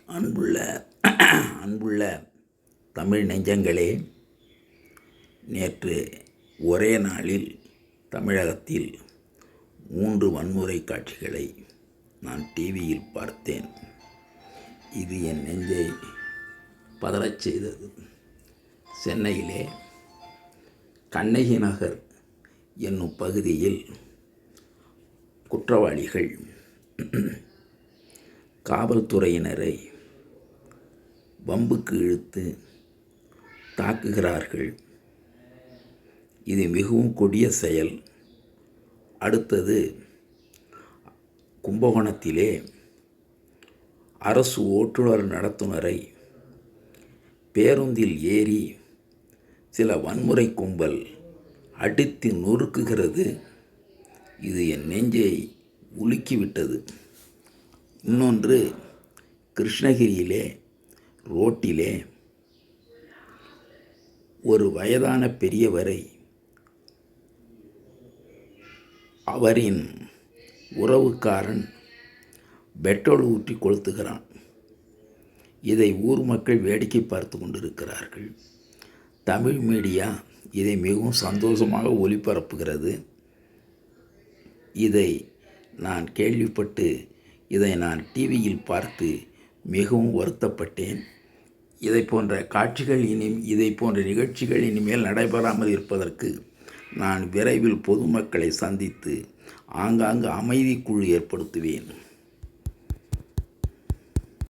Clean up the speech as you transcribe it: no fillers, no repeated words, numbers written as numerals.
அன்புள்ள அன்புள்ள தமிழ் நெஞ்சங்களே, நேற்று ஒரே நாளில் தமிழகத்தில் 3 வன்முறை காட்சிகளை நான் டிவியில் பார்த்தேன். இது என் நெஞ்சை பதறச் செய்தது. சென்னையிலே கண்ணகி நகர் என்னும் பகுதியில் குற்றவாளிகள் காவல்துறையினரை வம்புக்கு இழுத்து தாக்குகிறார்கள். இது மிகவும் கொடிய செயல். அடுத்தது, கும்பகோணத்திலே அரசு ஓட்டுநர் நடத்துனரை பேருந்தில் ஏறி சில வன்முறை கும்பல் அடித்து நொறுக்குகிறது. இது என் நெஞ்சை உலுக்கிவிட்டது. இன்னொன்று, கிருஷ்ணகிரியிலே ரோட்டிலே ஒரு வயதான பெரியவரை அவரின் உறவுக்காரன் பெட்ரோல் ஊற்றி கொளுத்துகிறான். இதை ஊர் மக்கள் வேடிக்கை பார்த்து கொண்டிருக்கிறார்கள். தமிழ் மீடியா இதை மிகவும் சந்தோஷமாக ஒளிபரப்புகிறது. இதை நான் கேள்விப்பட்டு இதை நான் டிவியில் பார்த்து மிகவும் வருத்தப்பட்டேன். இதை போன்ற காட்சிகள் இதை போன்ற நிகழ்ச்சிகள் இனிமேல் நடைபெறாமல் இருப்பதற்கு நான் விரைவில் பொதுமக்களை சந்தித்து ஆங்காங்கு அமைதி குழு ஏற்படுத்துவேன்.